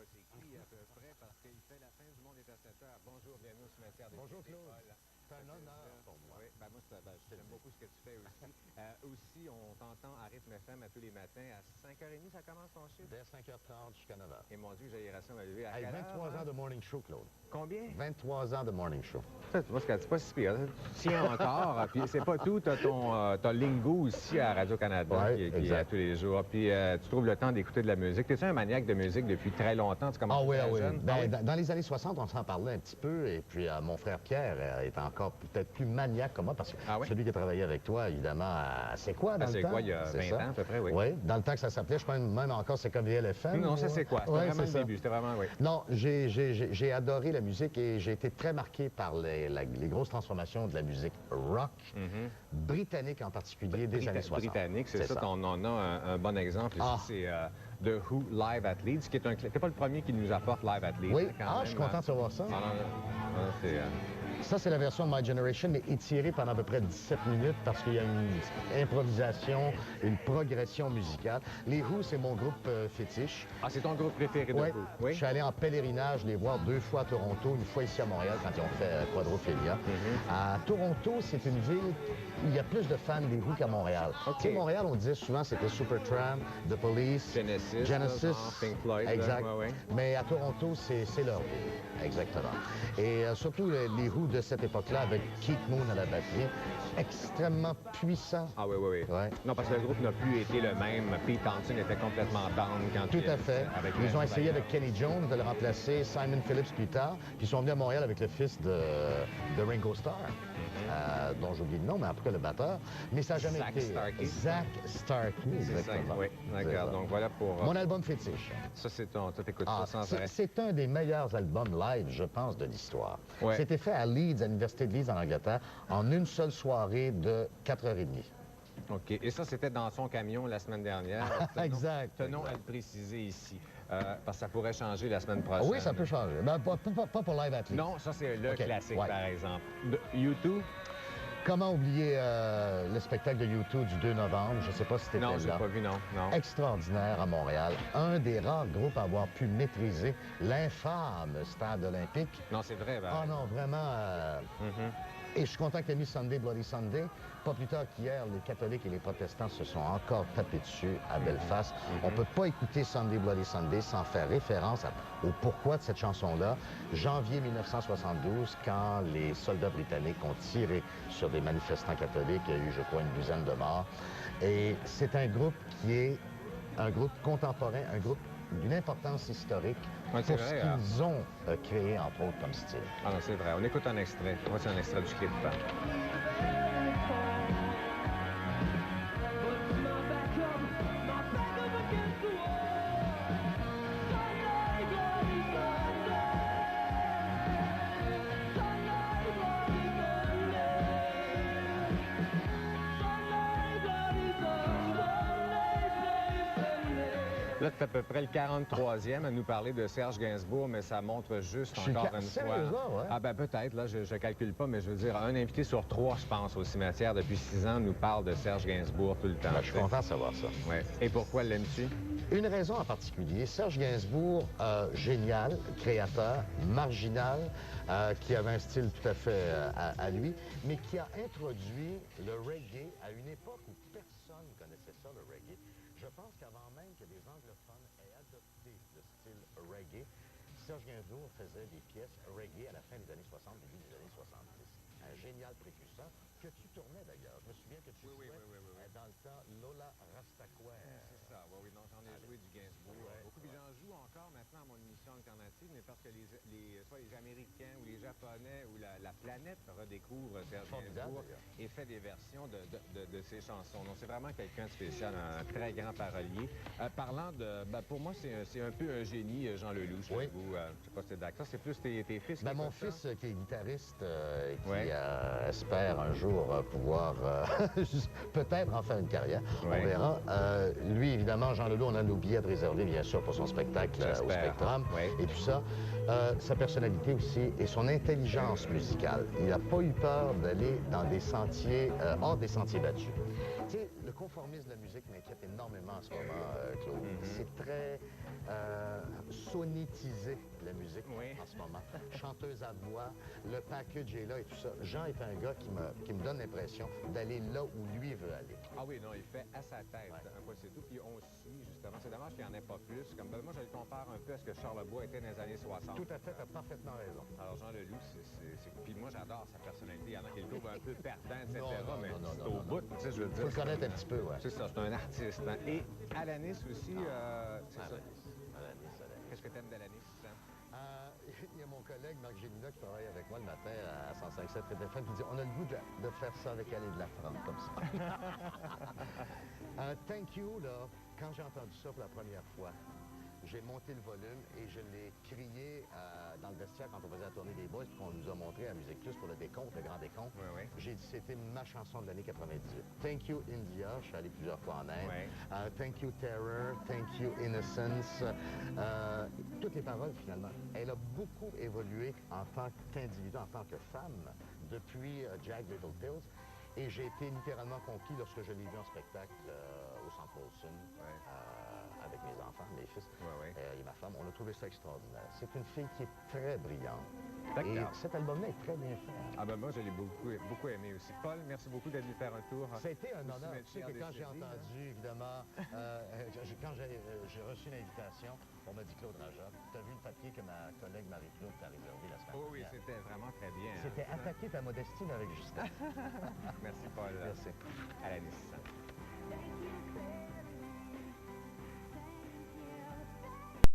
pas c'est qui à peu près parce qu'il fait la fin du monde est à 7 heures. Bonjour, bienvenue au cimetière des Bonjour Claude. C'est un honneur pour moi. Oui, ben moi, j'aime beaucoup ce que tu fais aussi. Aussi, on t'entend à Rythme FM à tous les matins. À 5h30, ça commence ton chiffre? Dès 5h30 jusqu'à 9h. Et mon Dieu, j'ai réussi à me lever à Hey, quelle 23 heure, ans de morning show, Claude. Combien? 23 ans de morning show. Ça, tu vois, c'est pas si pire. Tu tiens encore. Puis c'est pas tout. T'as Lingo aussi à Radio-Canada Ouais, qui est à tous les jours. Puis tu trouves le temps d'écouter de la musique. T'es-tu un maniaque de musique depuis très longtemps? Tu commences oui, très oui. jeune? Ben, dans les années 60, on s'en parlait un petit peu. Et puis, mon frère Pierre est encore peut-être plus maniaque que moi, parce que celui qui a travaillé avec toi, évidemment, C'est quoi dans le temps? C'est quoi, il y a 20 ans à peu près, oui. Oui, dans le temps que ça s'appelait, je crois même encore C'est comme VLFM. Non, ça c'est quoi? C'était vraiment le début, c'était vraiment, oui. Non, j'ai adoré la musique et j'ai été très marqué par les grosses transformations de la musique rock, britannique en particulier, des années 60. Britannique, c'est ça. On en a un bon exemple ici, c'est The Who Live at Leeds, qui est t'es pas le premier qui nous apporte Live at Leeds. Oui, je suis content de savoir ça. Ça, c'est la version de My Generation, mais étirée pendant à peu près 17 minutes parce qu'il y a une improvisation, une progression musicale. Les Who, c'est mon groupe fétiche. Ah, c'est ton groupe préféré de Who? Oui. Je suis allé en pèlerinage les voir 2 fois à Toronto, une fois ici à Montréal quand ils ont fait Quadrophilia. À Toronto, c'est une ville où il y a plus de fans des Who qu'à Montréal. Tu sais, Montréal, on disait souvent c'était Supertramp, The Police, Genesis, Pink Floyd. Exact. Mais à Toronto, c'est leur ville. Exactement. Et surtout les Who de cette époque-là, avec Keith Moon à la batterie, extrêmement puissant. Ah oui. Non, parce que le groupe n'a plus été le même. Pete Townshend était complètement down quand Tout à fait. Ils ont essayé avec Kenny Jones de le remplacer, Simon Phillips plus tard, puis ils sont venus à Montréal avec le fils de Ringo Starr, dont j'oublie le nom, mais en tout cas le batteur. Mais ça n'a jamais été... Zach Starkey, exactement. Oui, d'accord. Donc voilà pour... Mon album fétiche. Ça, c'est tu écoutes ça sans arrêt. C'est un des meilleurs albums live, je pense, de l'histoire. Ouais. C'était fait à Leeds, à l'Université de Leeds en Angleterre, en une seule soirée de 4h30. OK. Et ça, c'était dans son camion la semaine dernière. Exact. Tenons à le préciser ici, parce que ça pourrait changer la semaine prochaine. Oui, ça peut changer. Ben, pas pour Live at Leeds. Non, ça, c'est le classique, par exemple. U2? Comment oublier le spectacle de U2 du 2 novembre? Je ne sais pas si c'était là. Non, je n'ai pas vu, non. Extraordinaire à Montréal. Un des rares groupes à avoir pu maîtriser l'infâme stade olympique. Non, c'est vrai. Ah non, vraiment... Et je suis content que tu aies mis Sunday Bloody Sunday. Pas plus tard qu'hier, les catholiques et les protestants se sont encore tapés dessus à Belfast. On ne peut pas écouter Sunday Bloody Sunday sans faire référence au pourquoi de cette chanson-là. Janvier 1972, quand les soldats britanniques ont tiré sur des manifestants catholiques, il y a eu, je crois, une douzaine de morts. Et c'est un groupe qui est un groupe contemporain, un groupe d'une importance historique pour ce qu'ils ont créé, entre autres, comme style. Ah non, c'est vrai. On écoute un extrait. Moi, c'est un extrait du clip. Là, tu es à peu près le 43e à nous parler de Serge Gainsbourg, mais ça montre juste encore une fois... Ah ben peut-être, là, je ne calcule pas, mais je veux dire, un invité sur 3, je pense, au cimetière, depuis 6 ans, nous parle de Serge Gainsbourg tout le temps. Ben, je suis content de savoir ça. Ouais. Et pourquoi l'aimes-tu? Une raison en particulier. Serge Gainsbourg, génial, créateur, marginal, qui avait un style tout à fait à lui, mais qui a introduit le reggae à une époque où personne ne connaissait ça, le reggae. Je pense qu'avant même que des anglophones aient adopté le style reggae, Serge Gainsbourg faisait des pièces reggae à la fin des années 60, début des années 70. Un génial précurseur que tu tournais d'ailleurs. Je me souviens que tu jouais dans le temps Lola Rastaquouère. C'est ça, oui, non, j'en ai joué du Gainsbourg. Beaucoup, puis j'en joue encore maintenant à mon émission alternative, mais parce que soit les Américains ou les Japonais ou la planète redécouvre Serge Gainsbourg et fait des versions de ses chansons. Donc c'est vraiment quelqu'un de spécial, un très grand parolier. Parlant de... pour moi, c'est un peu un génie, Jean Leloup, je vous. Je sais pas si c'est d'accord. C'est plus tes fils. Mon fils qui est guitariste et qui espère un jour pouvoir peut-être en faire une carrière. On verra. Lui, évidemment, Jean Leloup, on a nos billets de réservés, bien sûr, pour son spectacle au Spectrum. Et puis ça, sa personnalité aussi et son intelligence musicale. Il n'a pas eu peur d'aller dans des sentiers, hors des sentiers battus. Tu sais, le conformisme de la musique m'inquiète énormément. énormément en ce moment, Claude. C'est très sonétisé, la musique, en ce moment. Chanteuse à voix, le package est là et tout ça. Jean est un gars qui me donne l'impression d'aller là où lui veut aller. Ah oui, non, il fait à sa tête, un peu c'est tout. Puis on suit, justement. C'est dommage qu'il n'y en ait pas plus. Comme moi, je le compare un peu à ce que Charlebois était dans les années 60. Tout à fait, tu as parfaitement raison. Alors, Jean Leloup, puis moi, j'adore sa personnalité. Il y en a qui le trouvent un peu perdant, etc. Non, mais non, c'est non, au bout, tu sais, je veux Il dire. faut le connaître un petit peu, ouais. C'est ça, c'est un artiste. Hein. Et Alanis aussi, c'est ça. Alanis. Qu'est-ce que t'aimes d'Alanis, Sam? Il y a mon collègue Marc Gélinas qui travaille avec moi le matin à 105.7 FM qui dit on a le goût de faire ça avec elle et de la prendre comme ça. Thank you, là, quand j'ai entendu ça pour la première fois, j'ai monté le volume et je l'ai crié dans le vestiaire quand on faisait la tournée des Boys, puis qu'on nous a montré à Musique Plus pour le décompte, le grand décompte. Oui. J'ai dit c'était ma chanson de l'année 98. Thank you India, je suis allé plusieurs fois en Inde. Thank you Terror, Thank you Innocence. Toutes les paroles finalement. Elle a beaucoup évolué en tant qu'individu, en tant que femme, depuis Jack Little Pills. Et j'ai été littéralement conquis lorsque je l'ai vu en spectacle au Centre Wilson avec mes enfants, mes fils et ma femme. On a trouvé ça extraordinaire. C'est une fille qui est très brillante. Et cet album-là est très bien fait. Ah ben moi, je l'ai beaucoup aimé aussi. Paul, merci beaucoup d'être venu faire un tour. C'était un honneur. Tu sais que quand j'ai entendu, évidemment, quand j'ai reçu l'invitation, on m'a dit Claude Raja, tu as vu le papier que ma collègue Marie-Claude t'a réservé la semaine dernière. Oui, c'était vraiment très bien. C'était attaquer ta modestie avec justesse. Merci, Paul. Merci. Alanis.